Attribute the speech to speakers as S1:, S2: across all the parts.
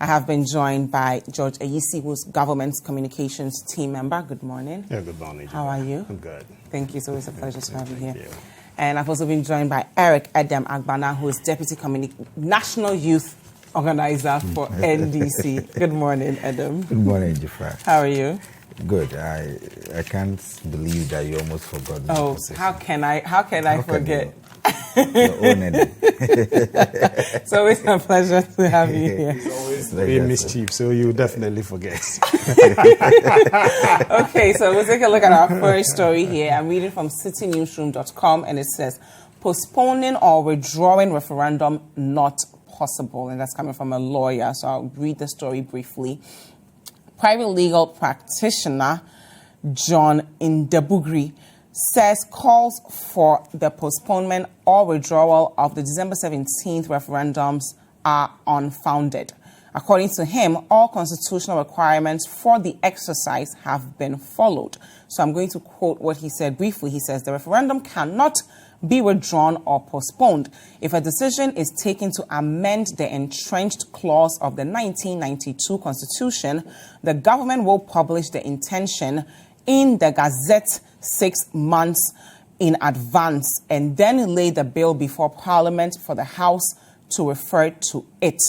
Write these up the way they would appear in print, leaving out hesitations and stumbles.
S1: I have been joined by George Ayisi, who's Government Communications Team Member. Good morning.
S2: Yeah, good morning.
S1: How are you?
S2: I'm good.
S1: Thank you. It's always a pleasure to have you here.
S2: Thank you.
S1: And I've also been joined by Edem Agbana, who is Deputy National Youth Organizer for NDC. Good morning, Edem.
S3: Good morning, Dziffa.
S1: How are you?
S3: Good. I can't believe that you almost forgot.
S1: Oh, how can I forget?
S3: Your own Edem.
S1: It's always a pleasure to have you here.
S2: It's always be mischief, so you definitely forget.
S1: Okay, so we'll take a look at our first story here. I'm reading from citinewsroom.com, and it says, postponing or withdrawing referendum not possible. And that's coming from a lawyer, so I'll read the story briefly. Private legal practitioner John Indebugri says calls for the postponement or withdrawal of the December 17th referendums are unfounded. According to him, all constitutional requirements for the exercise have been followed. So I'm going to quote what he said briefly. He says, the referendum cannot be withdrawn or postponed. If a decision is taken to amend the entrenched clause of the 1992 Constitution, the government will publish the intention in the Gazette 6 months in advance and then lay the bill before Parliament for the House to refer to it.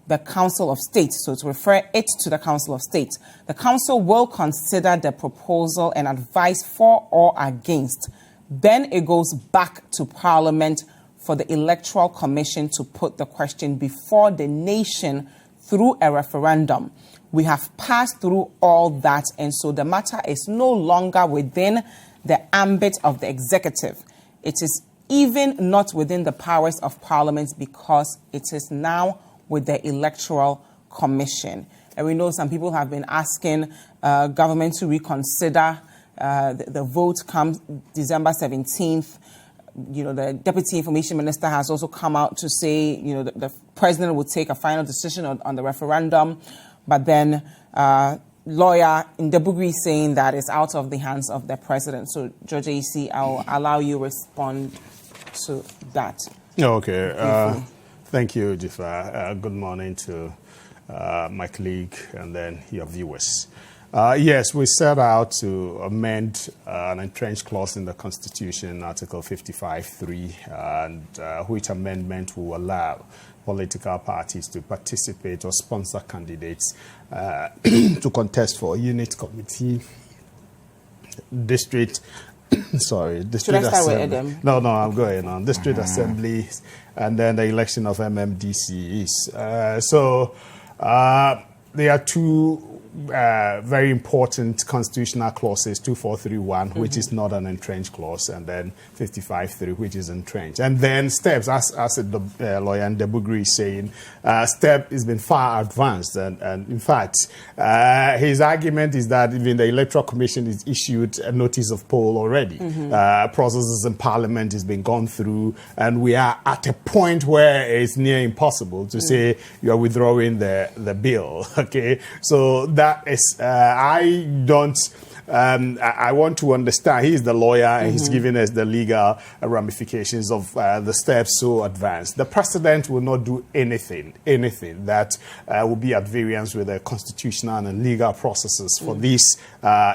S1: The Council of State, so to refer it to the Council of State. The Council will consider the proposal and advise for or against. Then it goes back to Parliament for the Electoral Commission to put the question before the nation through a referendum. We have passed through all that, and so the matter is no longer within the ambit of the executive. It is even not within the powers of Parliament because it is now with the Electoral Commission. And we know some people have been asking government to reconsider the vote comes December 17th. You know, the Deputy Information Minister has also come out to say, you know, the President will take a final decision on the referendum. But then lawyer Indebugri saying that it's out of the hands of the President. So, George Ayisi, I'll allow you to respond to that.
S2: Okay. Thank you, Dziffa. Good morning to my colleague and then your viewers. Yes, we set out to amend an entrenched clause in the Constitution, Article 55(3), and which amendment will allow political parties to participate or sponsor candidates to contest for unit committee, district assembly.
S1: Should I start with Edem?
S2: No, I'm going on. District assemblies, and then the election of MMDCs. So there are two very important constitutional clauses, 2431, which is not an entrenched clause, and then 55(3, which is entrenched. And then steps, as the lawyer Indebugri is saying, step has been far advanced. And in fact, his argument is that even the Electoral Commission has issued a notice of poll already. Processes in Parliament has been gone through, and we are at a point where it's near impossible to say you are withdrawing the bill. Okay, so that is, I want to understand. He's the lawyer, and he's giving us the legal ramifications of the steps so advanced. The president will not do anything that will be at variance with the constitutional and legal processes for these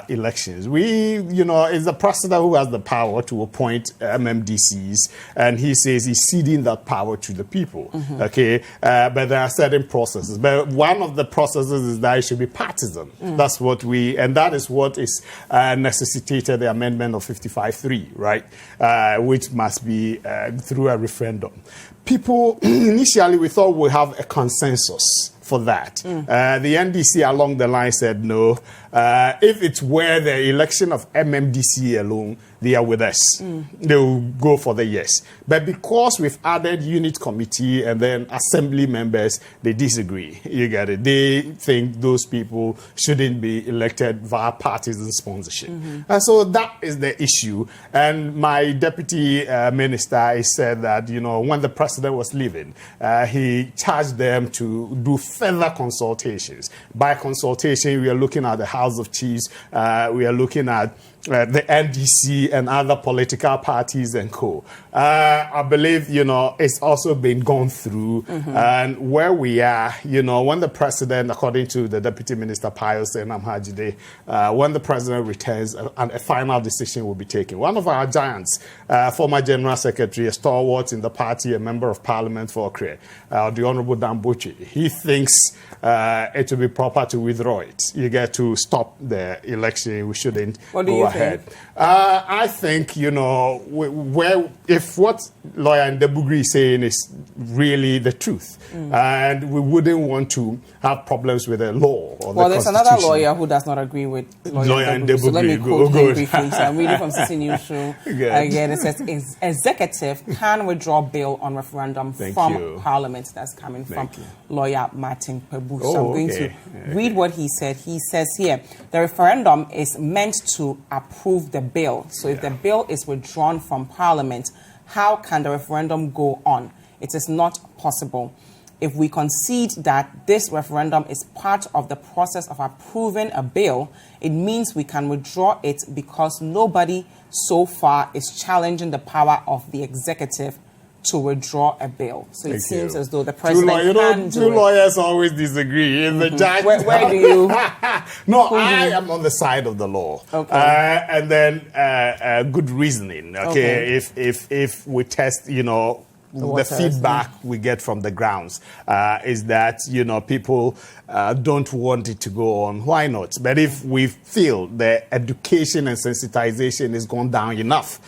S2: elections. It's the president who has the power to appoint MMDCs, and he says he's ceding that power to the people. Okay, but there are certain processes. But one of the processes is that it should be partisan. That's what that is what is necessitated the amendment of 55(3), right? Which must be through a referendum. People, initially, we thought we have a consensus for that. The NDC along the line said no. If it's where the election of MMDC alone, they are with us. They will go for the yes. But because we've added unit committee and then assembly members, they disagree. You get it. They think those people shouldn't be elected via partisan sponsorship. And so that is the issue. And my deputy minister said that, when the president was leaving, he charged them to do further consultations. By consultation, we are looking at the House of Chiefs. We are looking at the NDC and other political parties and co. I believe, it's also been gone through. And where we are, when the president, according to the Deputy Minister Pius Namhajide, when the president returns, a final decision will be taken. One of our giants, former General Secretary, a stalwart in the party, a member of Parliament for Okre, the Honorable Dambuchi, he thinks it will be proper to withdraw it. You get to stop the election. We shouldn't go ahead. I think, if what lawyer Ndebugri is saying is really the truth, and we wouldn't want to have problems with the law or the
S1: there's another lawyer who does not agree with lawyer Ndebugri. So let me quote him briefly. So I'm reading from Citi Newsroom. Again, it says, executive can withdraw bill on referendum from Parliament. That's coming from lawyer Martin Pebu. So I'm going to read what he said. He says here, the referendum is meant to approve the bill. So if the bill is withdrawn from Parliament, how can the referendum go on? It is not possible. If we concede that this referendum is part of the process of approving a bill, it means we can withdraw it because nobody so far is challenging the power of the executive to withdraw a bill. So it seems as though the president can do it.
S2: Two lawyers always disagree. The judge,
S1: where do you?
S2: I am on the side of the law. Okay. And then good reasoning. Okay. If we test, the feedback we get from the grounds is that, people don't want it to go on. Why not? But if we feel the education and sensitization is gone down enough,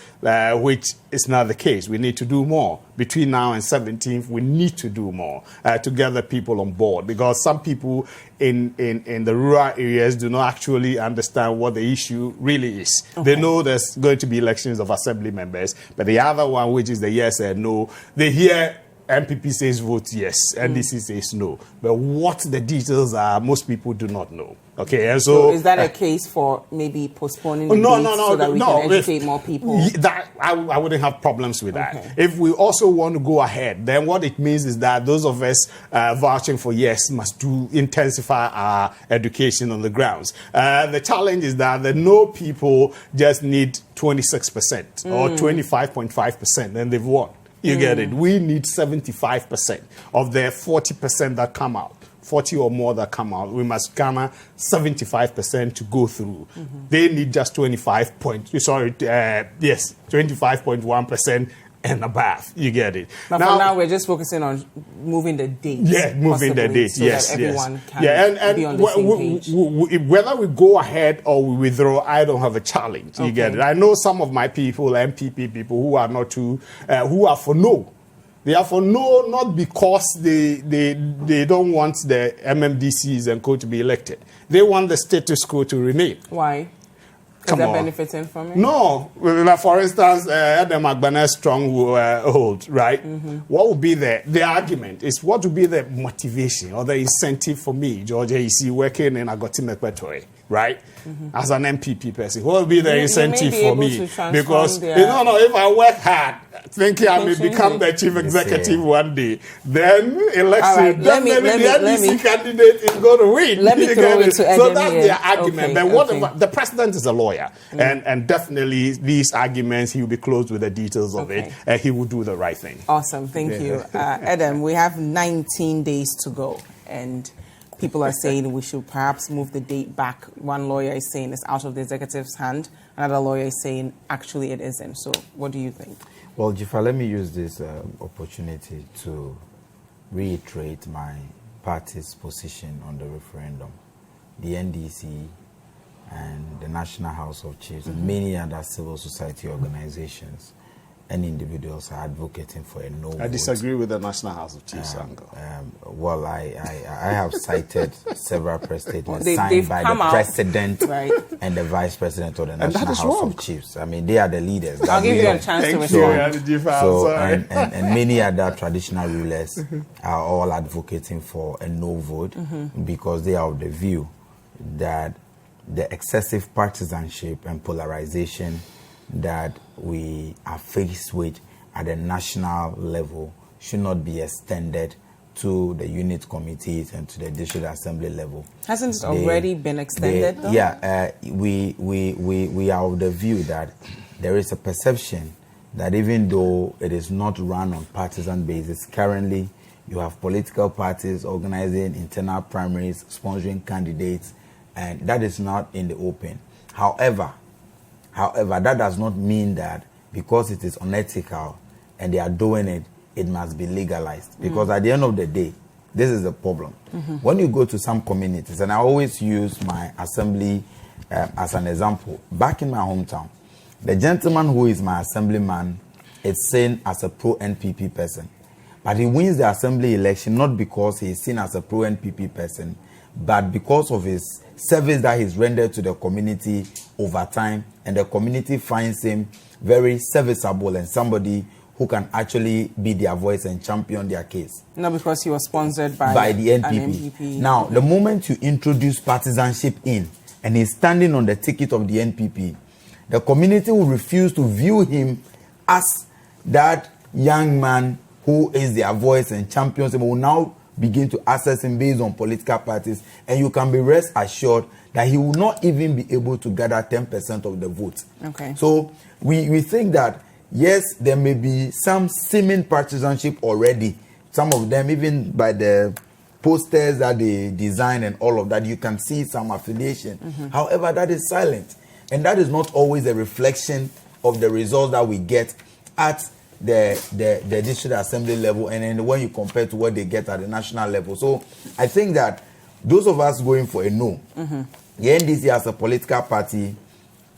S2: which is not the case, we need to do more. Between now and 17th, we need to do more to get the people on board, because some people in the rural areas do not actually understand what the issue really is. They know there's going to be elections of assembly members, but the other one, which is the yes and no, they hear MPP says vote yes, NDC says no. But what the details are, most people do not know. Okay, and so
S1: is that a case for maybe postponing the dates so that we can educate more people?
S2: That I wouldn't have problems with that. If we also want to go ahead, then what it means is that those of us vouching for yes must intensify our education on the grounds. The challenge is that the no people just need 26% or 25.5%, then they've won. You get it? We need 75% of the 40% that come out. 40 or more that come out, we must garner 75% to go through. They need just 25.1% and above. You get it?
S1: But for now, we're just focusing on moving the date.
S2: Yeah, moving the date.
S1: So
S2: yes,
S1: that everyone can be on the same page.
S2: Whether we go ahead or we withdraw, I don't have a challenge. You get it? I know some of my people, MPP people, who are not too, who are for no. They are for no, not because they don't want the MMDCs and co to be elected. They want the status quo to remain.
S1: Why? Is that benefiting from it?
S2: No. For instance, Edem Agbana stronghold, right? What would be the argument? Is what would be the motivation or the incentive for me, George Ayisi, working in Agoti-Mekpetoe, right? As an MPP person, what would be the incentive for me? Because if I work hard, thinking I may become the chief executive one day, then election, definitely the NDC candidate is going to win.
S1: Let me throw it to Edem.
S2: So that's their argument. But the president is a lawyer, and definitely these arguments, he will be close with the details of it, and he will do the right thing.
S1: Awesome, thank you. Edem, we have 19 days to go, and people are saying we should perhaps move the date back. One lawyer is saying it's out of the executive's hand. Another lawyer is saying actually it isn't. So what do you think?
S3: Well, Dziffa, let me use this opportunity to reiterate my party's position on the referendum. The NDC and the National House of Chiefs and many other civil society organizations and individuals are advocating for a no vote.
S2: I disagree with the National House of Chiefs.
S3: Well, I have cited several press statements signed by the president and the vice president of the National House of Chiefs. I mean, they are the leaders.
S1: I'll give you a chance to respond.
S3: So, and many other traditional rulers are all advocating for a no vote because they are of the view that the excessive partisanship and polarization that we are faced with at the national level should not be extended to the unit committees and to the district assembly level.
S1: Hasn't it already been extended, though?
S3: Yeah, we are of the view that there is a perception that even though it is not run on partisan basis, currently you have political parties organizing internal primaries, sponsoring candidates, and that is not in the open. However, that does not mean that because it is unethical and they are doing it, it must be legalized. Because at the end of the day, this is the problem. When you go to some communities, and I always use my assembly as an example, back in my hometown, the gentleman who is my assemblyman is seen as a pro-NPP person. But he wins the assembly election not because he is seen as a pro-NPP person, but because of his service that he's rendered to the community over time, and the community finds him very serviceable and somebody who can actually be their voice and champion their case.
S1: Not because he was sponsored by
S3: the NPP. Now, the moment you introduce partisanship in, and he's standing on the ticket of the NPP, the community will refuse to view him as that young man who is their voice and champions him, will now begin to assess him based on political parties, and you can be rest assured that he will not even be able to gather 10% of the vote.
S1: Okay.
S3: So we think that, yes, there may be some seeming partisanship already. Some of them, even by the posters that they design and all of that, you can see some affiliation. However, that is silent. And that is not always a reflection of the results that we get at the district assembly level, and then when you compare to what they get at the national level. So I think that those of us going for a no, the NDC as a political party,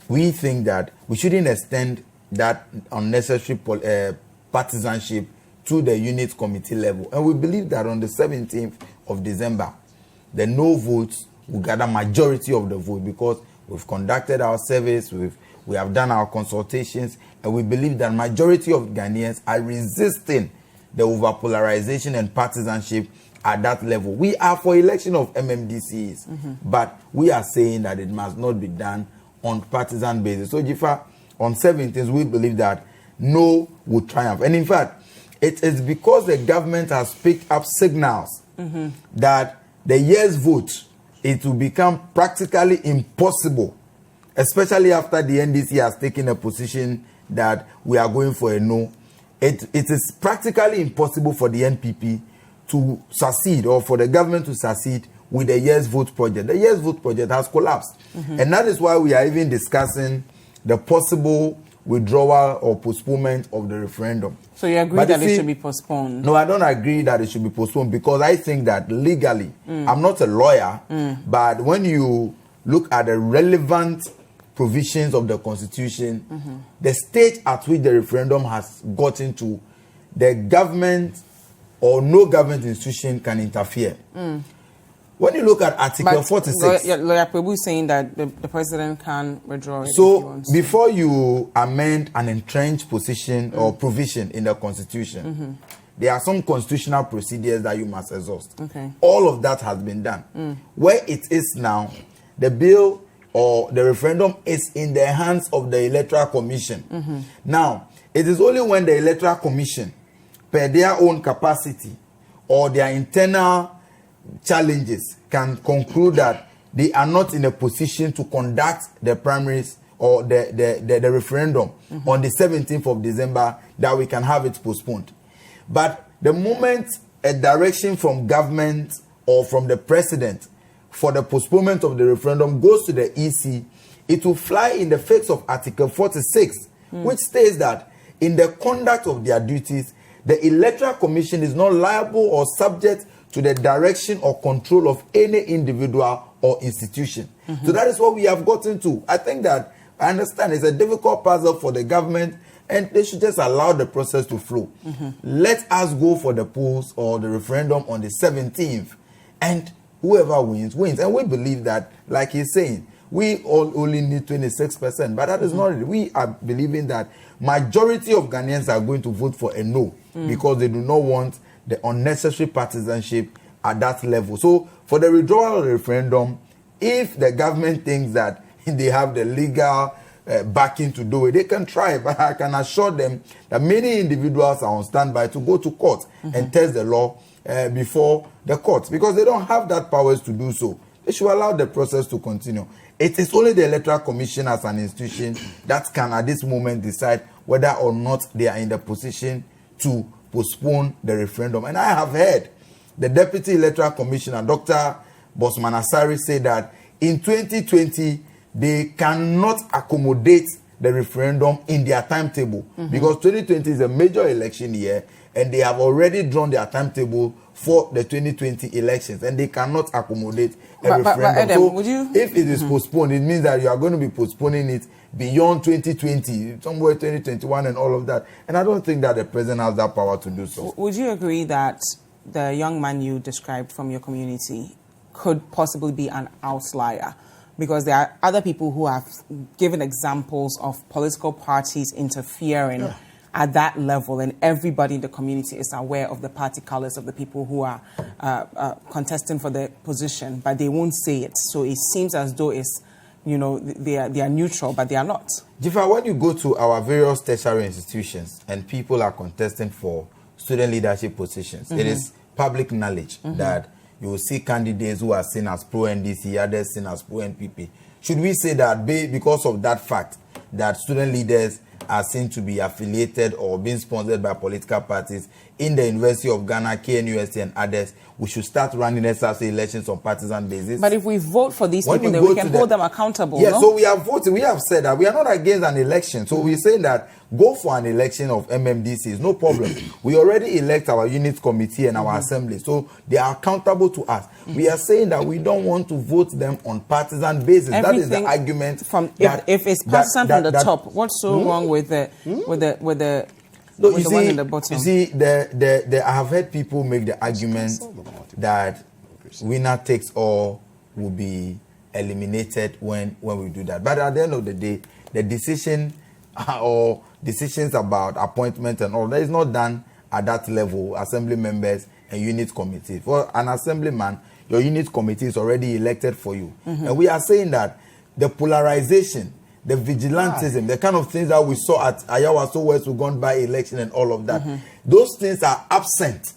S3: we think that we shouldn't extend that unnecessary partisanship to the unit committee level. And we believe that on the 17th of December, the no votes will gather majority of the vote, because we've conducted our surveys, we have done our consultations, and we believe that majority of Ghanaians are resisting the overpolarization and partisanship at that level. We are for election of MMDCs, but we are saying that it must not be done on partisan basis. So, Dziffa, on 17th, we believe that no will triumph. And in fact, it is because the government has picked up signals that the yes vote, it will become practically impossible, especially after the NDC has taken a position that we are going for a no. It is practically impossible for the NPP to succeed, or for the government to succeed with the yes vote project. The yes vote project has collapsed. And that is why we are even discussing the possible withdrawal or postponement of the referendum.
S1: So you agree that it should be postponed?
S3: No, I don't agree that it should be postponed, because I think that legally, I'm not a lawyer, but when you look at the relevant provisions of the Constitution, the stage at which the referendum has gotten to, the government or no government institution can interfere. When you look at Article 46...
S1: Lawyer Prebu is saying that the president can withdraw it.
S3: So, before you amend an entrenched position or provision in the Constitution, there are some constitutional procedures that you must exhaust.
S1: Okay.
S3: All of that has been done. Where it is now, the bill or the referendum is in the hands of the Electoral Commission. Now, it is only when the Electoral Commission, per their own capacity or their internal challenges, can conclude that they are not in a position to conduct the primaries or the referendum on the 17th of December, that we can have it postponed. But the moment a direction from government or from the president for the postponement of the referendum goes to the EC, it will fly in the face of Article 46, which states that in the conduct of their duties, the Electoral Commission is not liable or subject to the direction or control of any individual or institution. So that is what we have gotten to. I think that, I understand it's a difficult puzzle for the government, and they should just allow the process to flow. Let us go for the polls or the referendum on the 17th, and whoever wins, wins. And we believe that, like he's saying, we all only need 26%, but that is not it. We are believing that majority of Ghanaians are going to vote for a no, because they do not want the unnecessary partisanship at that level. So, for the withdrawal of the referendum, if the government thinks that they have the legal backing to do it, they can try. But I can assure them that many individuals are on standby to go to court and test the law before the courts, because they don't have that powers to do so. They should allow the process to continue. It is only the Electoral Commission as an institution that can at this moment decide whether or not they are in the position to postpone the referendum. And I have heard the Deputy Electoral Commissioner, Dr. Bosman Asari, say that in 2020, they cannot accommodate the referendum in their timetable because 2020 is a major election year and they have already drawn their timetable for the 2020 elections and they cannot accommodate a referendum. But
S1: Edem,
S3: so if it is postponed, it means that you are going to be postponing it beyond 2020, somewhere 2021 and all of that. And I don't think that the president has that power to do so.
S1: Would you agree that the young man you described from your community could possibly be an outlier? Because there are other people who have given examples of political parties interfering at that level, and everybody in the community is aware of the party colors of the people who are contesting for the position, but they won't say it. So it seems as though it's, they are neutral, but they are not.
S3: Dziffa, when you go to our various tertiary institutions and people are contesting for student leadership positions, it is public knowledge that you will see candidates who are seen as pro-NDC, others seen as pro-NPP. Should we say that because of that fact that student leaders are seen to be affiliated or being sponsored by political parties in the University of Ghana, KNUST and others, we should start running SRC elections on partisan basis?
S1: But if we vote for these people, then we can hold them accountable.
S3: Yes, so we have voted. We have said that we are not against an election. So we're saying that go for an election of MMDCs, no problem. We already elect our unit committee and our assembly, so they are accountable to us. We are saying that we don't want to vote them on partisan basis. That is the argument.
S1: If it's partisan from the top, what's so wrong with the one in the bottom?
S3: You see, I have heard people make the argument that winner takes all will be eliminated when we do that. But at the end of the day, the decision or decisions about appointment and all that is not done at that level, assembly members and unit committee. For an assemblyman, your unit committee is already elected for you. And we are saying that the polarization, the vigilantism, the kind of things that we saw at Ayawaso West, we gone by election and all of that, those things are absent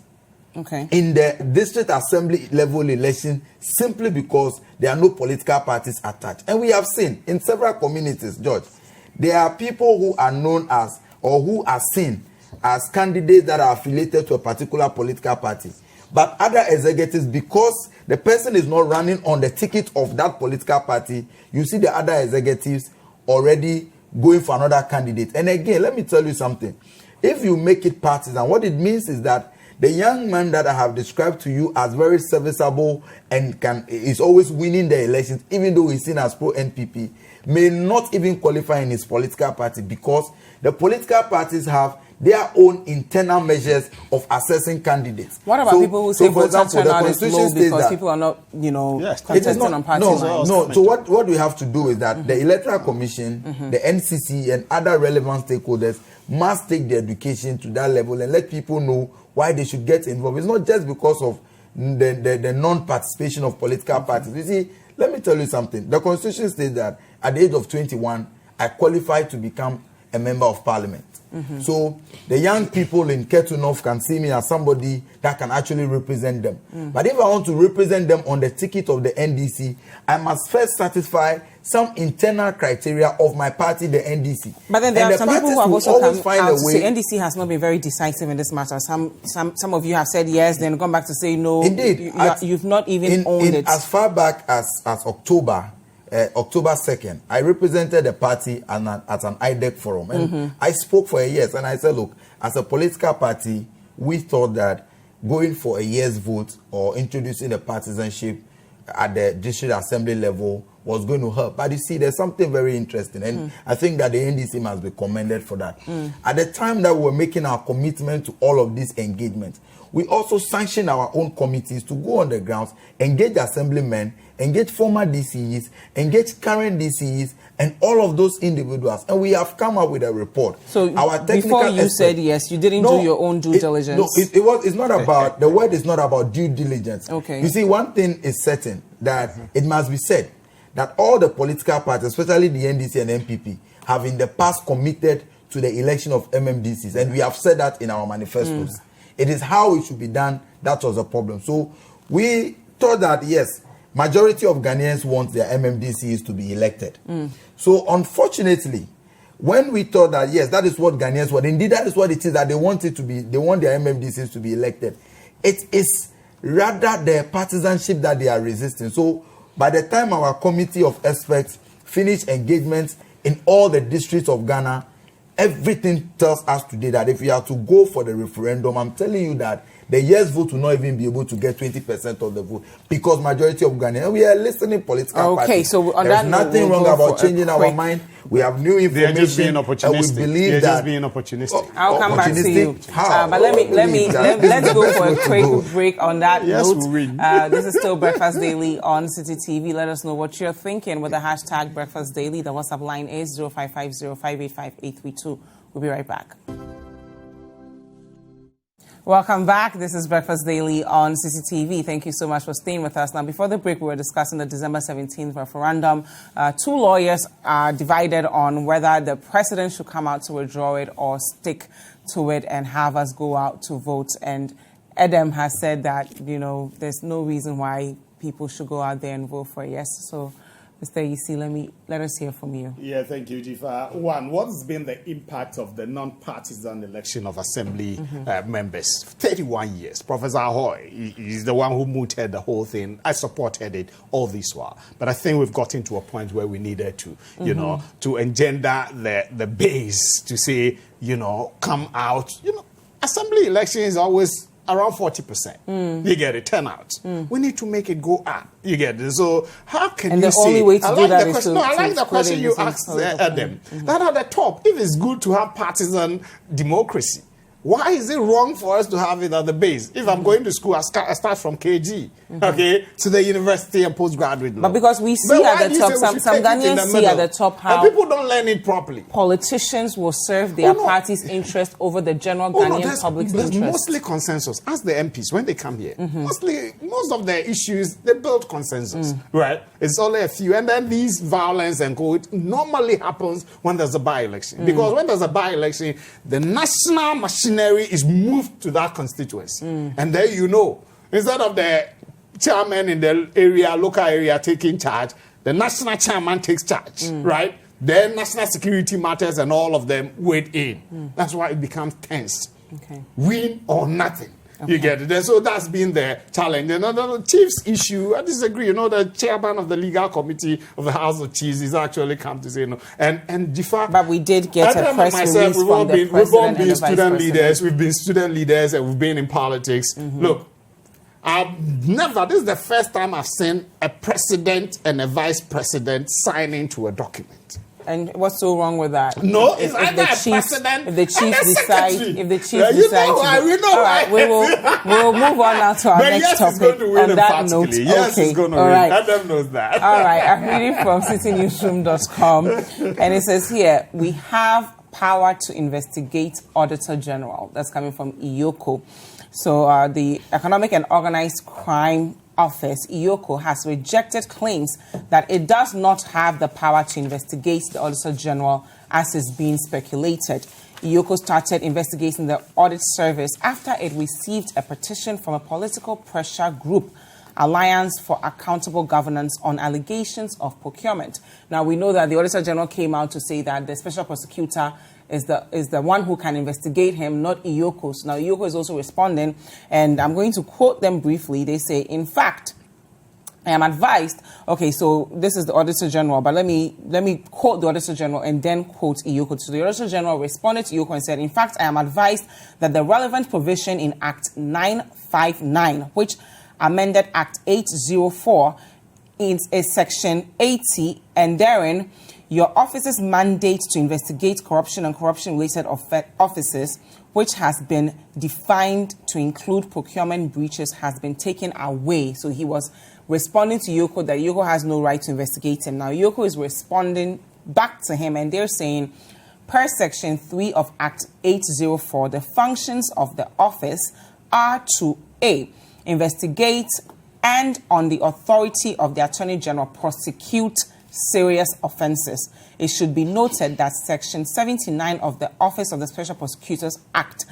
S3: in the district assembly level election simply because there are no political parties attached. And we have seen in several communities, George, there are people who are known as or who are seen as candidates that are affiliated to a particular political party. But other executives, because the person is not running on the ticket of that political party, you see the other executives already going for another candidate. And again, let me tell you something. If you make it partisan, what it means is that the young man that I have described to you as very serviceable and is always winning the elections, even though he's seen as pro-NPP, may not even qualify in his political party because the political parties have their own internal measures of assessing candidates.
S1: What about people who say voter turnout is low because people are not, contesting on parties?
S3: No. So what we have to do is that the Electoral Commission, the NCC, and other relevant stakeholders must take the education to that level and let people know why they should get involved. It's not just because of the non-participation of political parties. You see, let me tell you something. The Constitution states that at the age of 21, I qualified to become a member of parliament. So the young people in Ketu North can see me as somebody that can actually represent them. But if I want to represent them on the ticket of the NDC, I must first satisfy some internal criteria of my party, the NDC.
S1: But then there are some people who have also come out to say NDC has not been very decisive in this matter. Some of you have said yes, then gone back to say no.
S3: Indeed.
S1: You've not even owned it.
S3: As far back as October 2nd, I represented the party at an IDEC forum. And I spoke for a year. And I said, look, as a political party, we thought that going for a yes vote or introducing the partisanship at the district assembly level was going to help. But you see, there's something very interesting. And I think that the NDC must be commended for that. At the time that we were making our commitment to all of these engagements, we also sanctioned our own committees to go on the grounds, engage assemblymen, engage former DCEs, engage current DCEs, and all of those individuals. And we have come up with a report.
S1: So before you said yes, you didn't do your own due diligence?
S3: No, it's not about, the word is not about due diligence.
S1: Okay.
S3: You see, one thing is certain, that it must be said that all the political parties, especially the NDC and MPP, have in the past committed to the election of MMDCs. And we have said that in our manifestos. It is how it should be done that was the problem. So we thought that, yes, majority of Ghanaians want their MMDCs to be elected. So unfortunately, when we thought that, yes, that is what Ghanaians want, indeed that is what it is, that they want it to be, they want their MMDCs to be elected. It is rather the partisanship that they are resisting. So by the time our committee of experts finish engagements in all the districts of Ghana, everything tells us today that if we are to go for the referendum, I'm telling you that the yes vote will not even be able to get 20% of the vote, because majority of Ghanaians, we are listening political parties.
S1: So on
S3: there's
S1: that
S3: nothing wrong about changing our mind. We have new information.
S2: They're just being opportunistic.
S3: And we believe
S2: just being opportunistic.
S1: I'll come back to you.
S3: How?
S1: But let's go for a quick break on that
S2: Yes,
S1: note.
S2: we'll win.
S1: This is still Breakfast Daily on Citi TV. Let us know what you're thinking with the hashtag Breakfast Daily. The WhatsApp line is 0550-585-832. We'll be right back. Welcome back. This is Breakfast Daily on CCTV. Thank you so much for staying with us. Now, before the break, we were discussing the December 17th referendum. Two lawyers are divided on whether the president should come out to withdraw it or stick to it and have us go out to vote. And Edem has said that, there's no reason why people should go out there and vote for yes. So, Mr. Ayisi, let us hear from you.
S2: Yeah, thank you, Dziffa. One, what has been the impact of the non-partisan election of assembly members? 31 years. Professor Ahoy, he's the one who mooted the whole thing. I supported it all this while. But I think we've gotten to a point where we needed to, to engender the base to say, come out. Assembly election is always around 40%. You get it, turnout. We need to make it go up. You get it. So how can
S1: and
S2: you
S1: the
S2: say?
S1: only way to do that is
S2: I like the question you asked Edem. That at the top, if it's good to have partisan democracy, why is it wrong for us to have it at the base? If I'm going to school, I start from KG, to the university and postgraduate law.
S1: But because we see at the top, some Ghanaians see at the top how
S2: people don't learn it properly.
S1: Politicians will serve their party's interest over the general Ghanaian public's interest.
S2: There's mostly consensus. Ask the MPs when they come here. Most of their issues, they build consensus, right? It's only a few. And then these violence and it normally happens when there's a by-election. Because when there's a by-election, the national machinery is moved to that constituency. And there instead of the chairman in the local area taking charge, the national chairman takes charge, right? Then national security matters and all of them weigh in. That's why it becomes tense.
S1: Okay.
S2: Win or nothing. You get it. And so that's been the challenge. And the chief's issue, I disagree. The chairman of the legal committee of the House of Chiefs is actually come to say no. And Dziffa,
S1: but we did get a press release from the president.
S2: We've all been student leaders. We've been student leaders and we've been in politics. Look, this is the first time I've seen a president and a vice president signing to a document.
S1: And what's so wrong with that?
S2: No, if the president
S1: if the chiefs decide, we'll move on now to our next topic. On that note,
S2: yes,
S1: okay,
S2: it's going to
S1: all
S2: win.
S1: right.
S2: Adam knows that.
S1: All right, I'm reading from citynewsroom.com, and it says here we have power to investigate Auditor-General. That's coming from EOCO. So the Economic and Organized Crime Office, EOCO, has rejected claims that it does not have the power to investigate the Auditor-General as is being speculated. EOCO started investigating the audit service after it received a petition from a political pressure group, Alliance for Accountable Governance, on allegations of procurement. Now, we know that the Auditor-General came out to say that the special prosecutor is the one who can investigate him, not EOCO. So now EOCO is also responding, and I'm going to quote them briefly. They say, in fact, I am advised. Okay, so this is the Auditor-General, but let me quote the Auditor-General and then quote EOCO. So the Auditor-General responded to EOCO and said, in fact, I am advised that the relevant provision in Act 959, which amended Act 804, is Section 80, and therein your office's mandate to investigate corruption and corruption-related offices, which has been defined to include procurement breaches, has been taken away. So he was responding to EOCO that EOCO has no right to investigate him. Now, EOCO is responding back to him, and they're saying, per Section 3 of Act 804, the functions of the office are to A, investigate and, on the authority of the Attorney General, prosecute serious offences. It should be noted that Section 79 of the Office of the Special Prosecutors Act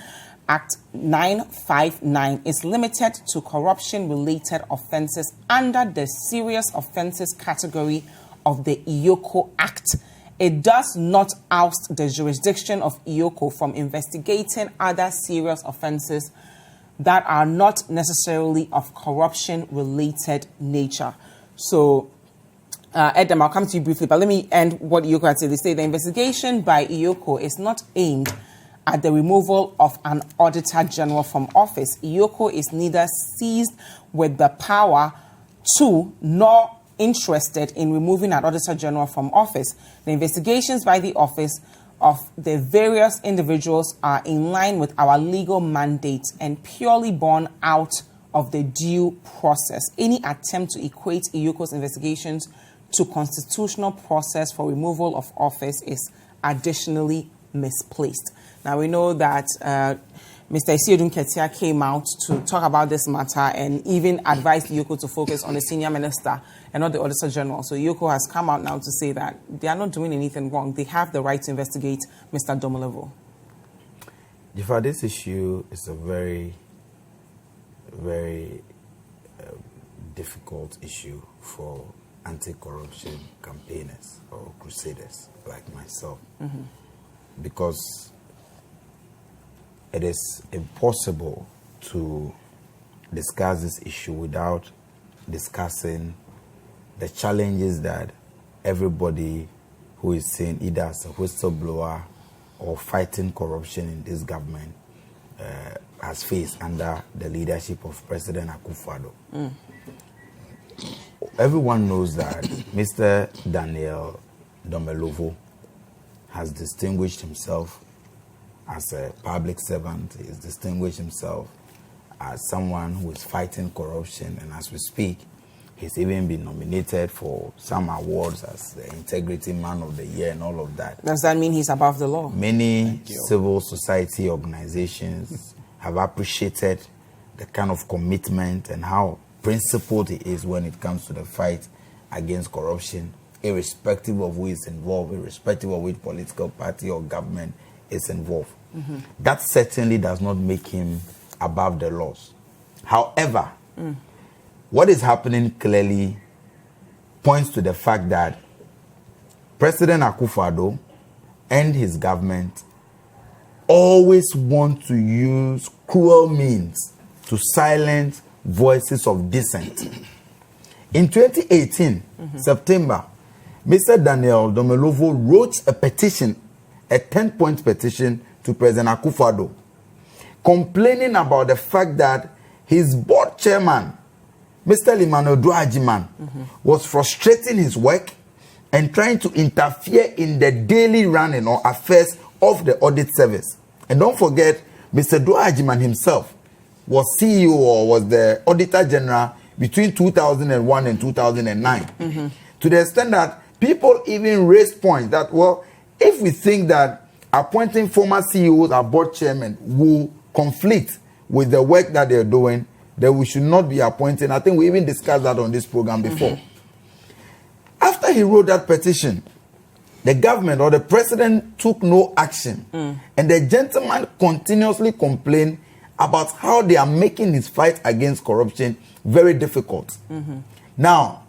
S1: Act 959 is limited to corruption-related offences under the serious offences category of the EOCO Act. It does not oust the jurisdiction of EOCO from investigating other serious offences that are not necessarily of corruption-related nature. So, Edem, I'll come to you briefly, but let me end what EOCO had said. They say the investigation by EOCO is not aimed at the removal of an Auditor-General from office. EOCO is neither seized with the power to nor interested in removing an Auditor-General from office. The investigations by the office of the various individuals are in line with our legal mandate and purely born out of the due process. Any attempt to equate EOCO's investigations to constitutional process for removal of office is additionally misplaced. Now, we know that Mr. Isiodun Ketia came out to talk about this matter and even advised EOCO to focus on the senior minister and not the Auditor General. So EOCO has come out now to say that they are not doing anything wrong. They have the right to investigate Mr. Domolevo.
S3: Dziffa, this issue is a very, very difficult issue for anti-corruption campaigners or crusaders like myself, because it is impossible to discuss this issue without discussing the challenges that everybody who is seen either as a whistleblower or fighting corruption in this government has faced under the leadership of President Akufo-Addo. Everyone knows that Mr. Daniel Domolevo has distinguished himself as a public servant. He has distinguished himself as someone who is fighting corruption, and as we speak, he's even been nominated for some awards as the Integrity Man of the Year and all of that.
S1: Does that mean he's above the law?
S3: Many civil society organizations have appreciated the kind of commitment and how principled he is when it comes to the fight against corruption, irrespective of who is involved, irrespective of which political party or government is involved. That certainly does not make him above the laws. However, what is happening clearly points to the fact that President Akufo-Addo and his government always want to use cruel means to silence voices of dissent. In 2018, September, Mr. Daniel Domolevo wrote a petition, a 10-point petition to President Akufo-Addo, complaining about the fact that his board chairman, Mr. Emmanuel Duajiman, was frustrating his work and trying to interfere in the daily running or affairs of the audit service. And don't forget, Mr. Duajiman himself was CEO or was the Auditor General between 2001 and 2009. To the extent that people even raised points that, well, if we think that appointing former CEOs as board chairman will conflict with the work that they're doing, then we should not be appointing. I think we even discussed that on this program before. After he wrote that petition, the government or the president took no action. And the gentleman continuously complained about how they are making his fight against corruption very difficult. Now,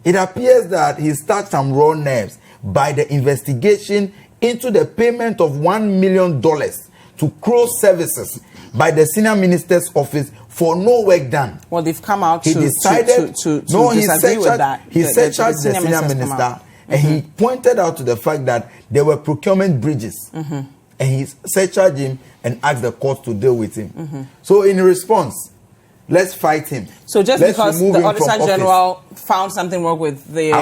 S3: it appears that he's touched some raw nerves by the investigation into the payment of $1 million to Crow Services by the senior minister's office for no work done.
S1: Well, they've come out
S3: he
S1: to
S3: decided
S1: to disagree with that.
S3: He censured the senior minister, and he pointed out to the fact that there were procurement breaches. And he censured him and asked the court to deal with him. So in response, let's fight him.
S1: So just because the Auditor General found something wrong with the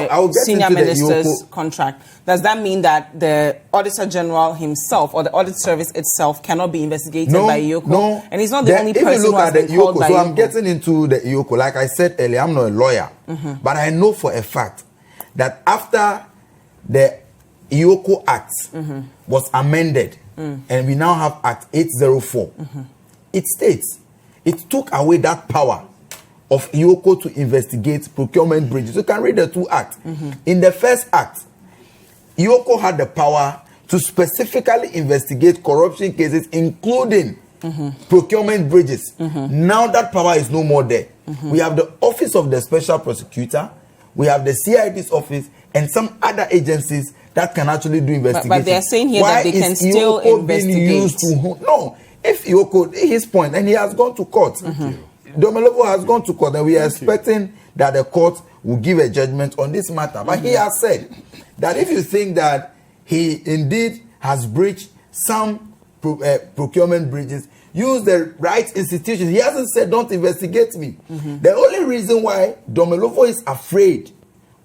S1: senior minister's contract, does that mean that the Auditor General himself or the audit service itself cannot be investigated by EOCO?
S3: No.
S1: And he's not the only person who has been called by EOCO.
S3: So I'm getting into the EOCO. Like I said earlier, I'm not a lawyer. But I know for a fact that after the EOCO Act was amended, and we now have Act 804, it states it took away that power of EOCO to investigate procurement breaches. You can read the two acts. In the first act, EOCO had the power to specifically investigate corruption cases, including procurement bridges. Now that power is no more there. We have the Office of the Special Prosecutor, we have the CID's office, and some other agencies that can actually do investigations.
S1: But they're saying here that they can still investigate.
S3: No, if EOCO, his point, and he has gone to court. Domelovo has gone to court, and we are expecting that the court will give a judgment on this matter. But he has said that if you think that he indeed has breached some procurement bridges, use the right institutions. He hasn't said don't investigate me. The only reason why Domelovo is afraid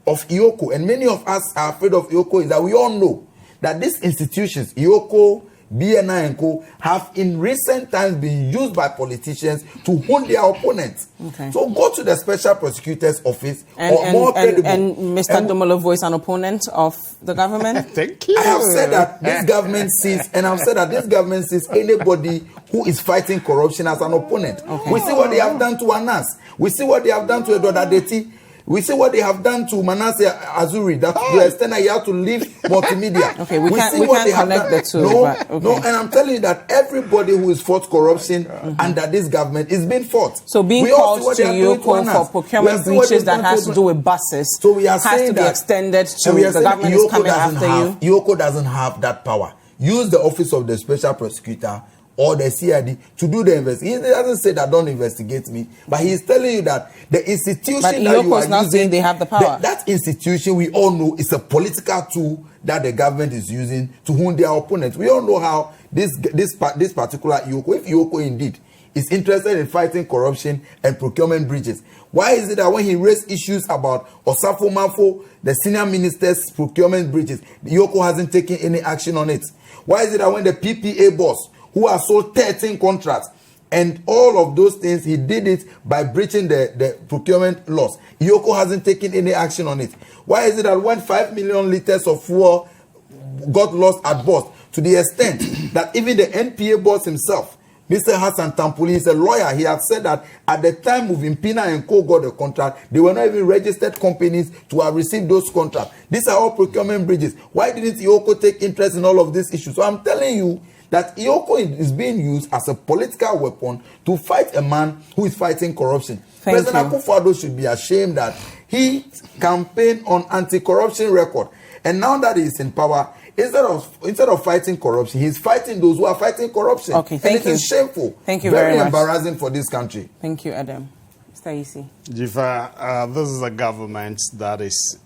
S3: of EOCO, and many of us are afraid of EOCO, is that we all know that these institutions, EOCO, BNI and Co, have in recent times been used by politicians to wound their opponents. So go to the Special Prosecutor's office, more credible.
S1: And Mr. Domelovo is an opponent of the government?
S2: Thank you.
S3: I have said that this government sees, and I've said that this government sees anybody who is fighting corruption as an opponent. We see what they have done to Anas. We see what they have done to Edward Adeti. We see what they have done to Manasseh Azuri, that to the extent that he had to leave multimedia.
S1: We can't connect the two.
S3: No, and I'm telling you that everybody who is fought corruption under this government is being fought.
S1: So being called to EOCO for procurement breaches that has to do with buses,
S3: so we are
S1: has to be extended to the government is coming after you.
S3: EOCO doesn't have that power. Use the Office of the Special Prosecutor or the CID to do the investigation. He doesn't say that don't investigate me, but he's telling you that the institution
S1: but
S3: that you are
S1: not
S3: using,
S1: saying they have the power.
S3: That institution, we all know, is a political tool that the government is using to wound their opponents. We all know how this particular EOCO, if EOCO indeed is interested in fighting corruption and procurement breaches, why is it that when he raised issues about Osafo Mafo, the senior minister's procurement breaches, the EOCO hasn't taken any action on it? Why is it that when the PPA boss, who has sold 13 contracts, and all of those things, he did it by breaching the procurement laws, EOCO hasn't taken any action on it? Why is it that when 5 million liters of fuel got lost at Boss, to the extent that even the NPA boss himself, Mr. Hassan Tampuli, is a lawyer, he had said that at the time Movimpina and Co got the contract, they were not even registered companies to have received those contracts. These are all procurement bridges. Why didn't EOCO take interest in all of these issues? So I'm telling you that EOCO is being used as a political weapon to fight a man who is fighting corruption. President Akufo-Addo should be ashamed that he campaigned on anti-corruption record, and now that he is in power, instead of fighting corruption, he's fighting those who are fighting corruption.
S1: Thank you.
S3: It is shameful.
S1: Thank you very much.
S3: Very embarrassing for this country.
S1: Thank you, Edem. Mr. Ayisi.
S2: Dziffa, this is a government that is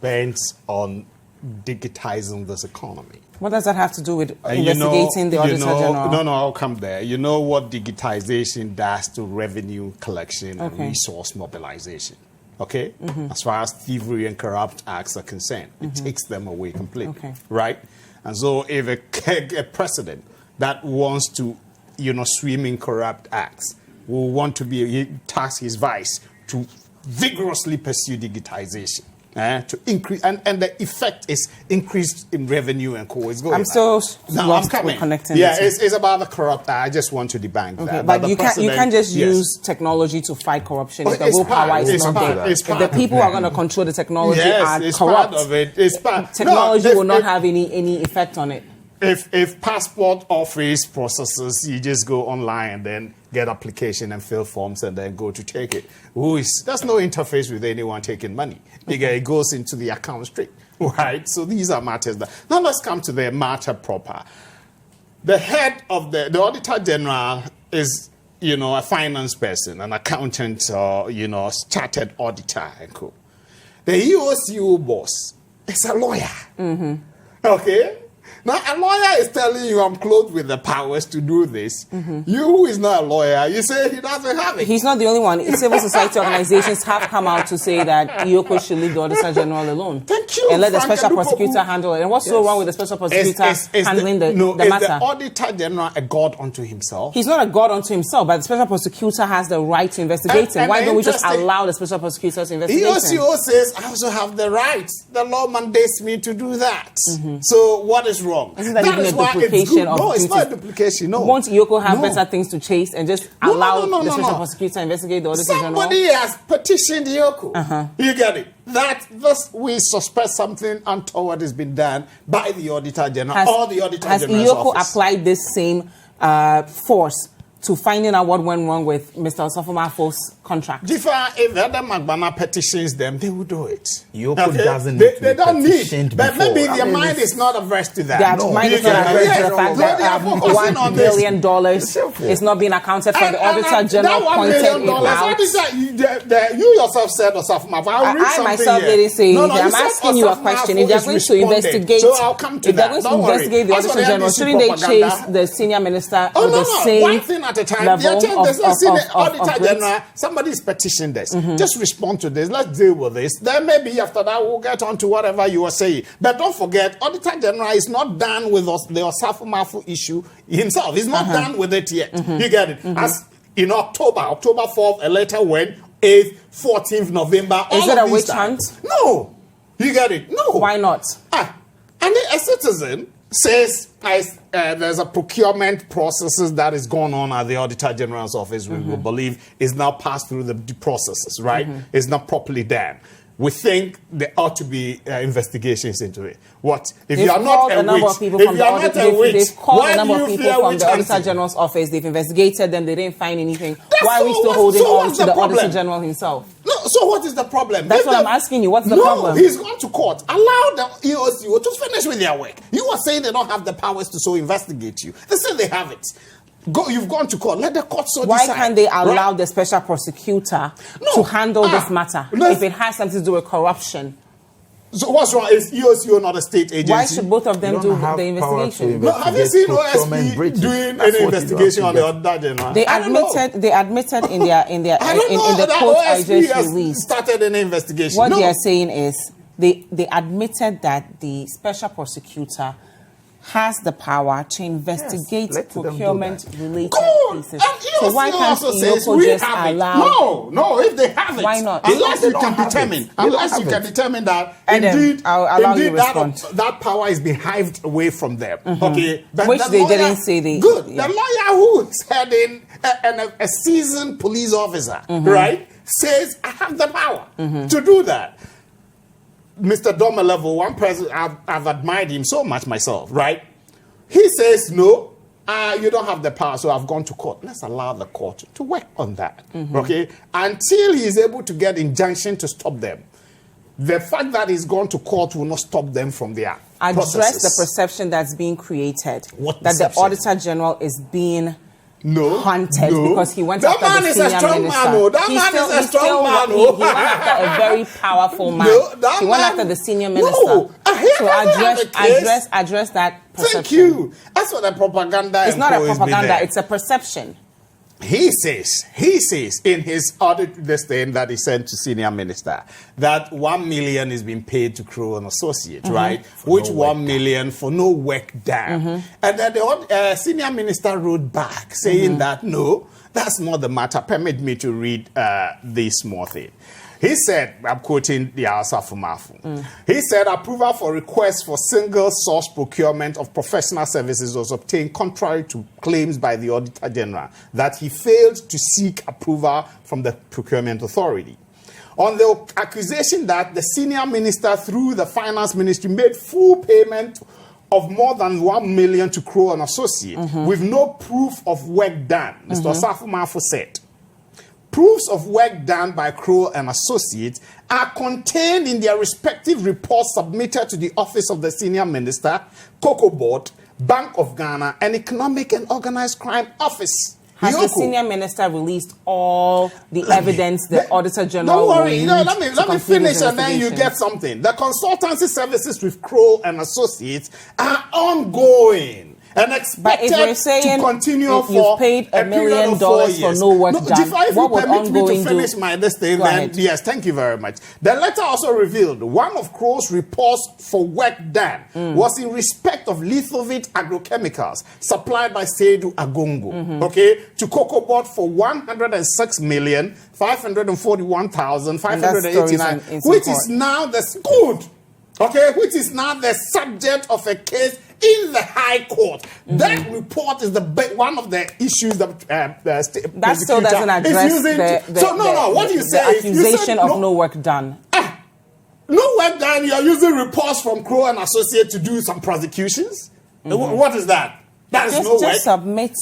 S2: bent on digitizing this economy.
S1: What does that have to do with investigating the Auditor-General?
S2: No, I'll come there. You know what digitization does to revenue collection and resource mobilization. Okay? As far as thievery and corrupt acts are concerned, it takes them away completely. Right? And so if a president that wants to, swim in corrupt acts will want to task his vice to vigorously pursue digitization. To increase, and the effect is increased in revenue and co.
S1: I'm still lost with connecting.
S2: Yeah, it's about the corrupt. I just want to debunk that.
S1: But you can't just use technology to fight corruption if the willpower is not there. If the people are going to control the technology are corrupt,
S2: part of it.
S1: Technology will not have any effect on it.
S2: If passport office processes, you just go online and then get application and fill forms and then go to take it. There's no interface with anyone taking money. It goes into the account straight, right? So these are matters now let's come to the matter proper. The head of the Auditor-General is, a finance person, an accountant, or, chartered auditor and co. The EOCO boss is a lawyer. Okay? Now, a lawyer is telling you I'm clothed with the powers to do this. You, who is not a lawyer, you say he doesn't have it.
S1: He's not the only one. Civil society organizations have come out to say that EOCO should leave the Auditor-General alone.
S2: Thank you.
S1: And let the Special Prosecutor handle it. And what's so wrong with the Special Prosecutor handling the matter?
S2: Is the Auditor-General a god unto himself?
S1: He's not a god unto himself, but the Special Prosecutor has the right to investigate him. Why don't we just allow the Special Prosecutor to investigate him?
S2: EOCO says, I also have the right. The law mandates me to do that. So what is wrong?
S1: Isn't that even a duplication of
S2: No, it's not a duplication, no.
S1: Won't EOCO have better things to chase and just allow the Special Prosecutor to investigate the Auditor-General?
S2: Somebody has petitioned EOCO. You get it? We suspect something untoward has been done by the Auditor-General or the Auditor-General's
S1: Has EOCO
S2: office.
S1: applied this same force to finding out what went wrong with Mr. Osofumafo's contract.
S2: Dziffa, if Edem Agbana petitions them, they will do it.
S3: EOCO doesn't need
S2: they don't need. But
S3: before.
S2: maybe their mind is not averse to that.
S1: Their mind is not averse to the fact that $1 billion is not being accounted for. The Auditor General pointed it out.
S2: You yourself said Osafumafo.
S1: I myself didn't say anything. I'm asking you a question. If they're going to investigate,
S2: so I'll come to
S1: if they're going to investigate the Auditor General, shouldn't they chase the senior minister with the same
S2: one thing at a time.
S1: level
S2: There's no senior Auditor
S1: grace?
S2: General. Somebody's petitioned this. Just respond to this. Let's deal with this. Then maybe after that we'll get on to whatever you were saying. But don't forget, Auditor General is not done with the Osafumafo issue himself. He's not done with it yet. You get it? As in October 4th, a letter went, 8th, 14th November.
S1: Is it a witch hunt?
S2: No. You get it? No.
S1: Why not?
S2: And a citizen says there's a procurement processes that is going on at the Auditor General's office. We will believe is now passed through the processes, right? It's not properly done. We think there ought to be investigations into it. What if you are not a witch? If you are not a witch,
S1: they've called a number of people from the Auditor General's office. They've investigated them. They didn't find anything. Why are we still holding on to the Auditor General himself?
S2: No, so what is the problem?
S1: That's what I'm asking you. What's the problem?
S2: No, he's gone to court. Allow the EOCO to finish with their work. You are saying they don't have the powers to so investigate you. They say they have it. You've gone to court. Let the court so
S1: Why
S2: decide.
S1: Why can't they allow the special prosecutor to handle this matter if it has something to do with corruption?
S2: So what's wrong? Is EOCO not a state agency?
S1: Why should both of them do the investigation?
S2: No, have you seen OSP doing any investigation on the Auditor General?
S1: They admitted in the quote I just released.
S2: Started any investigation.
S1: What they are saying is they admitted that the special prosecutor has the power to investigate procurement-related cases.
S2: So why can't EOCO just allow? No, if they have it.
S1: Why not?
S2: Unless you can determine that indeed that power is being hived away from them. Okay, but
S1: which they didn't say they.
S2: Good. The lawyer who is heading a seasoned police officer, right, says I have the power to do that. Mr. Domelevo, one person, I've admired him so much myself, right? He says, no, you don't have the power, so I've gone to court. Let's allow the court to work on that, okay? Until he's able to get injunction to stop them. The fact that he's gone to court will not stop them from their processes.
S1: Address the perception that's being created.
S2: What
S1: that
S2: perception?
S1: The Auditor General is being hunted because he went after the senior minister.
S2: That man is a strong man.
S1: He went after a very powerful man. He went after the senior minister. So address that perception.
S2: Thank you. That's what the propaganda is.
S1: It's not a propaganda, it's a perception.
S2: He says in his audit this thing that he sent to senior minister that 1 million is being paid to Crow and Associate, right? Which 1 million for no work done. And then the senior minister wrote back saying that no, that's not the matter. Permit me to read this small thing. He said, I'm quoting the Osafumafo. He said, approval for requests for single source procurement of professional services was obtained contrary to claims by the Auditor General that he failed to seek approval from the procurement authority. On the accusation that the senior minister through the finance ministry made full payment of more than 1 million to Crow and Associate with no proof of work done, Mr. Osafumafo said. Proofs of work done by Crow and Associates are contained in their respective reports submitted to the Office of the Senior Minister, Cocoa Board, Bank of Ghana, and Economic and Organized Crime Office.
S1: Has the senior minister released all the evidence the Auditor General
S2: Don't worry,
S1: let
S2: me finish and then you get something. The consultancy services with Crow and Associates are ongoing. And expected to continue for
S1: you've paid $1 million for no work done.
S2: What would ongoing do? Yes, thank you very much. The letter also revealed one of Crow's reports for work done was in respect of Lithovit agrochemicals supplied by Seydou Agongo, to Cocoa Board for 106,541,589, which is now which is now the subject of a case in the High Court. That report is one of the issues that
S1: that still doesn't address
S2: what you say
S1: the accusation of no work done.
S2: No work done. You are using reports from Crow and Associate to do some prosecutions. What is that? That is no work.
S1: Just submit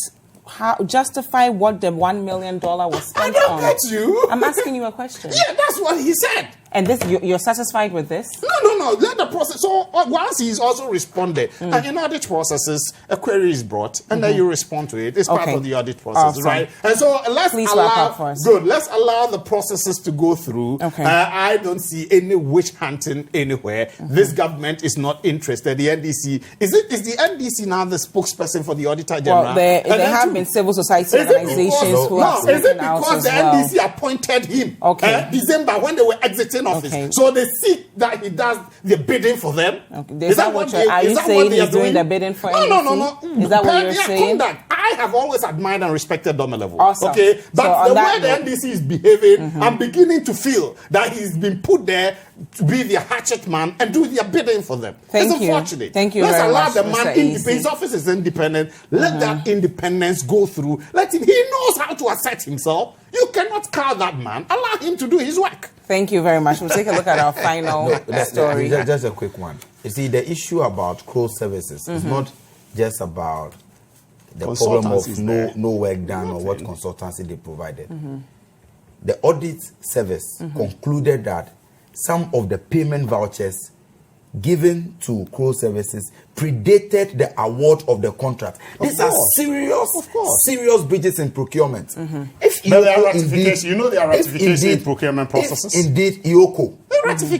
S1: justify what the $1 million was spent on.
S2: I don't get you.
S1: I'm asking you a question.
S2: Yeah, that's what he said.
S1: And this, you're satisfied with this?
S2: No. Let the process. So once he's also responded, and in audit processes, a query is brought, and then you respond to it. It's part of the audit process,
S1: Awesome.
S2: right? And so let's
S1: Please
S2: allow.
S1: wrap up for us.
S2: Good. Let's allow the processes to go through.
S1: Okay.
S2: I don't see any witch hunting anywhere. This government is not interested. The NDC is the NDC now the spokesperson for the Auditor-General?
S1: Well, there have been civil society organizations who have spoken out as well.
S2: Is it because the NDC appointed him? December when they were exiting office.
S1: Okay.
S2: So they see that he does the bidding for them.
S1: Okay. Is that what are you saying he's doing the bidding for NDC?
S2: No.
S1: Is that what you're saying?
S2: Conduct. I have always admired and respected Domelevo.
S1: Awesome.
S2: Okay, but
S1: so
S2: the way the NDC is behaving, I'm beginning to feel that he's been put there to be the hatchet man and do their bidding for them. It's unfortunate.
S1: Thank you
S2: Let's
S1: very
S2: allow
S1: much,
S2: the man independent. His office is independent. Let that independence go through. Let him. He knows how to assert himself. You cannot cow that man. Allow him to do his work.
S1: Thank you very much. We'll take a look at our final story.
S3: Just a quick one. You see, the issue about closed services is not just about the problem of no work done or what consultancy they provided. The audit service concluded that some of the payment vouchers given to closed services predated the award of the contract. These are serious breaches in procurement. If
S2: there are ratification, there are ratification in procurement processes.
S3: If indeed EOCO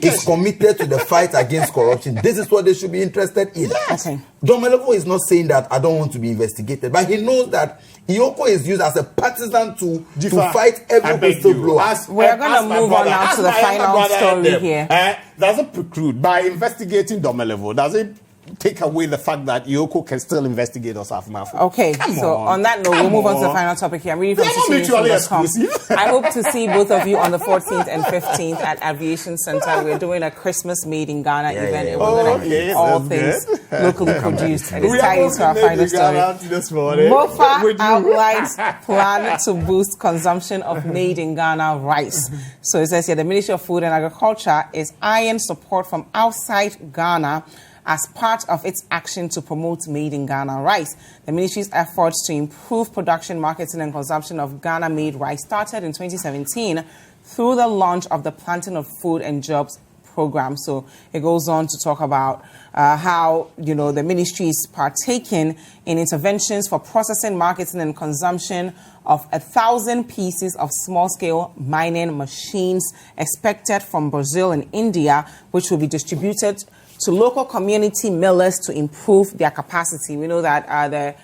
S3: is committed to the fight against corruption, this is what they should be interested in.
S2: Yes.
S1: Okay.
S3: Domelevo is not saying that I don't want to be investigated, but he knows that EOCO is used as a partisan to fight every whistleblower.
S1: We're going to move on now to the final story here.
S2: Does it preclude, by investigating Domelevo, does it take away the fact that EOCO can still investigate us after Mafu?
S1: Okay, on that note, we'll move on to the final topic here. I'm reading from CitiNewsroom.com. I hope to see both of you on the 14th and 15th at Aviation Center. We're doing a Christmas Made in Ghana event.
S3: Yeah.
S1: We're going to eat all things locally produced. And it's tied into our final story. MOFA outlines plan to boost consumption of Made in Ghana rice. So it says here, the Ministry of Food and Agriculture is eyeing support from outside Ghana as part of its action to promote Made in Ghana rice. The ministry's efforts to improve production, marketing, and consumption of Ghana-made rice started in 2017 through the launch of the Planting of Food and Jobs program. So it goes on to talk about how, the ministry is partaking in interventions for processing, marketing, and consumption of 1,000 pieces of small-scale mining machines expected from Brazil and India, which will be distributed to local community millers to improve their capacity. We know that the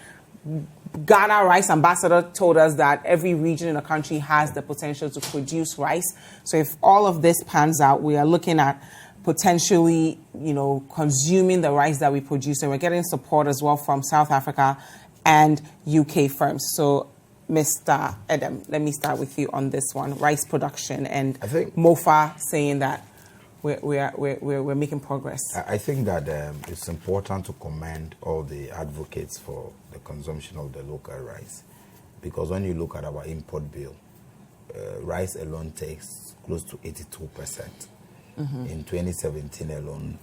S1: Ghana Rice Ambassador told us that every region in the country has the potential to produce rice. So if all of this pans out, we are looking at potentially, consuming the rice that we produce. And we're getting support as well from South Africa and UK firms. So, Mr. Edem, let me start with you on this one. Rice production and
S3: I think
S1: MOFA saying that we're making progress.
S3: I think that it's important to commend all the advocates for the consumption of the local rice, because when you look at our import bill, rice alone takes close to 82%. In 2017 alone,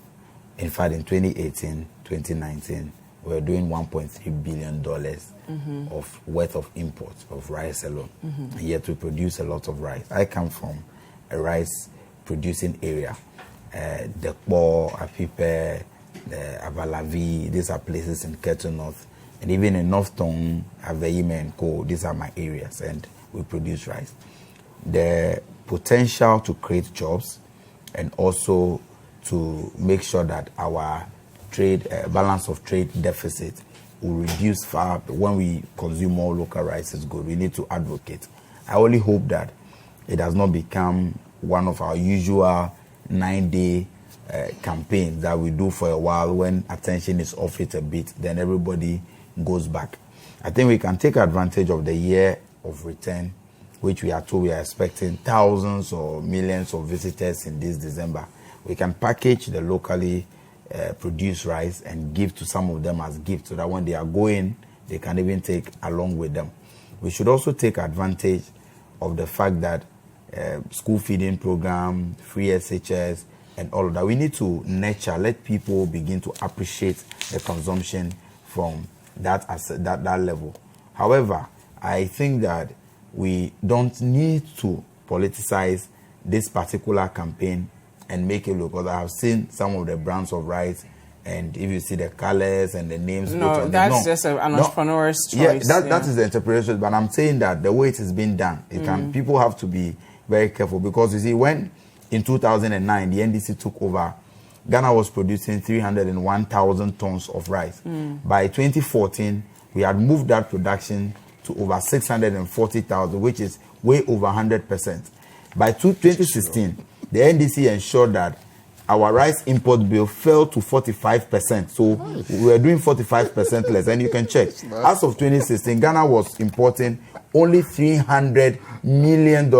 S3: in fact, in 2018, 2019, we're doing $1.3 billion of worth of imports of rice alone, and yet we produce a lot of rice. I come from a rice producing area. The Kpo, Apipe, the Avalavi, these are places in Keto North. And even in North Tong, Aveime and Co, these are my areas, and we produce rice. The potential to create jobs and also to make sure that our trade balance of trade deficit will reduce far when we consume more local rice is good. We need to advocate. I only hope that it does not become one of our usual 9-day campaigns that we do for a while. When attention is off it a bit, then everybody goes back. I think we can take advantage of the year of return, which we are told we are expecting thousands or millions of visitors in this December. We can package the locally produced rice and give to some of them as gifts, so that when they are going, they can even take along with them. We should also take advantage of the fact that school feeding program, free SHS, and all of that. We need to nurture, let people begin to appreciate the consumption from that level. However, I think that we don't need to politicize this particular campaign and make it look, because I have seen some of the brands of rice, and if you see the colors and the names,
S1: no, that's just an entrepreneur's choice.
S3: Yeah, that is the interpretation. But I'm saying that the way it is being done, people have to be very careful, because you see, when in 2009 the NDC took over, Ghana was producing 301,000 tons of rice. By 2014, we had moved that production to over 640,000, which is way over 100%. By 2016, the NDC ensured that our rice import bill fell to 45%. So we were doing 45% less. And you can check. As of 2016, Ghana was importing only $300 million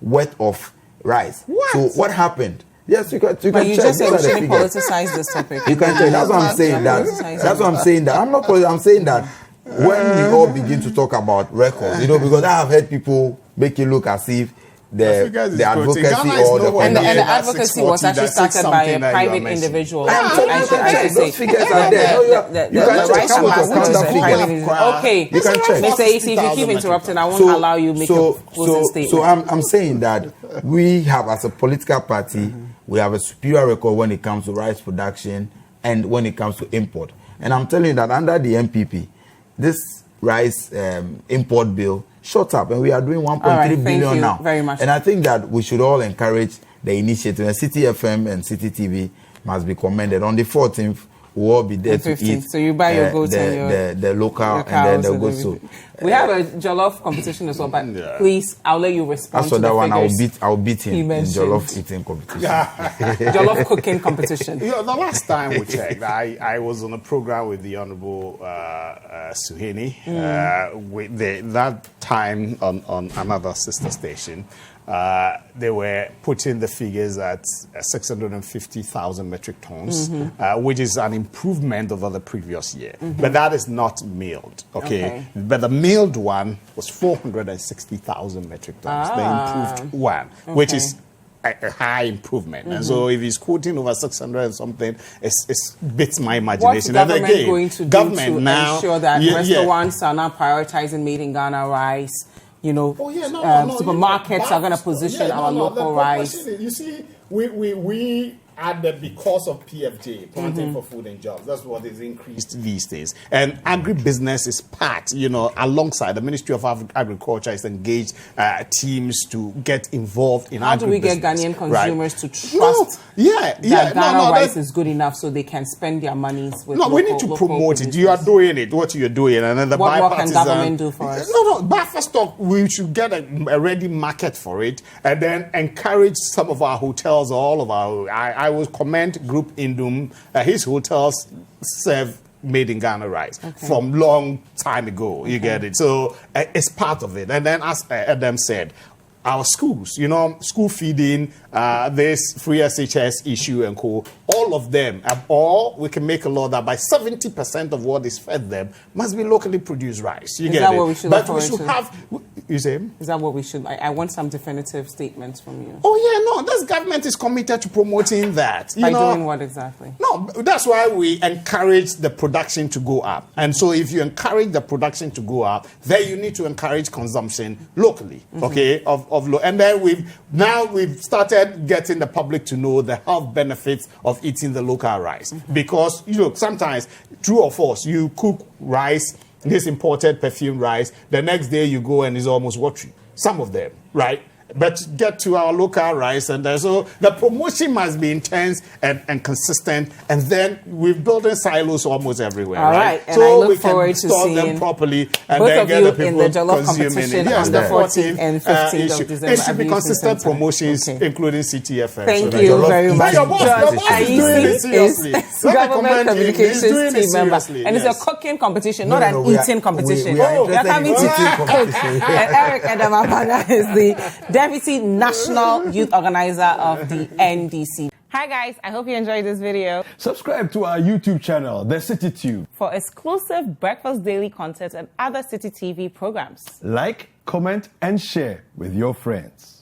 S3: worth of rice.
S2: What?
S3: So what happened? Yes, you can check.
S1: But you just said we shouldn't politicize this topic.
S3: You can check. That's what I'm saying. That's what I'm saying. That I'm saying that when we all begin to talk about records, because I have heard people make it look as if the advocacy or the
S1: and the advocacy was actually started by a private individual. I should say.
S3: Those figures are there.
S1: The rice ambassador is a private individual. Okay,
S3: you can check.
S1: Mr. Ayisi, if you keep interrupting, I won't allow you to make a closing statement.
S3: So I'm saying that we have, as a political party, we have a superior record when it comes to rice production and when it comes to import. And I'm telling you that under the MPP, this rice import bill shot up, and we are doing 1.3 billion now.
S1: Very much.
S3: And I think that we should all encourage the initiative. And Citi FM and Citi TV must be commended. On the 14th, we'll all be there to eat.
S1: So you buy your goats and
S3: the local, and then the goats. So,
S1: we have a jollof competition as well, but please, I'll let you respond to that one.
S3: I'll beat him in jollof eating competition.
S1: Jollof cooking competition.
S2: The last time we checked, I was on a program with the Honorable Suheni. That time on another sister station. They were putting the figures at 650,000 metric tons, which is an improvement over the previous year. But that is not milled, okay? But the milled one was 460,000 metric tons, the improved one, which is a high improvement. And so if he's quoting over 600 and something, it beats my imagination.
S1: What's government going to do to ensure that restaurants are now prioritizing made in Ghana rice? Supermarkets are going to position our local rice.
S2: You see, we added because of PFJ, Planting for Food and Jobs. That's what is increased these days. And agribusiness is part, alongside the Ministry of Agriculture is engaged teams to get involved in agribusiness. How do
S1: we get Ghanaian consumers to trust that Ghana rice is good enough so they can spend their monies with
S2: we need to promote it. You are doing it, what you're doing. And then the
S1: what can government do for us?
S2: But first off, we should get a ready market for it and then encourage some of our hotels, all of our... I will commend Group Indum. His hotels serve made in Ghana rice from long time ago. You get it? So it's part of it. And then as Edem said, our schools, school feeding, this free SHS issue and co. All of them, or we can make a law that by 70% of what is fed them must be locally produced rice. You get it?
S1: What we should
S2: but we should have. You say?
S1: Is that what we should? I want some definitive statements from you.
S2: Oh yeah, no. This government is committed to promoting that.
S1: By doing what exactly?
S2: No, that's why we encourage the production to go up. And so, if you encourage the production to go up, then you need to encourage consumption locally. Okay, and then we've started getting the public to know the health benefits of eating the local rice. Because, sometimes, true or false, you cook rice, this imported perfumed rice, the next day you go and it's almost watery. Some of them, right? But get to our local rice, and so the promotion must be intense and consistent. And then we're building silos almost everywhere.
S1: All right. And
S2: so
S1: I look
S2: we
S1: forward
S2: can
S1: to
S2: store
S1: seeing
S2: them properly, and
S1: both
S2: then
S1: of
S2: get
S1: you
S2: the people
S1: in the jollof
S2: consuming
S1: competition
S2: it.
S1: on the 14th and 15th of December.
S2: It should be consistent promotions, including CTFM.
S1: Thank you very much.
S2: Your boss is doing it seriously.
S1: Government communications team member, and it's a cooking competition, not an eating competition. You're coming to cook. And Eric Edem Agbana is the Deputy National Youth Organizer of the NDC. Hi guys, I hope you enjoyed this video.
S4: Subscribe to our YouTube channel, The Citi Tube,
S1: for exclusive breakfast daily content and other Citi TV programs.
S4: Like, comment, and share with your friends.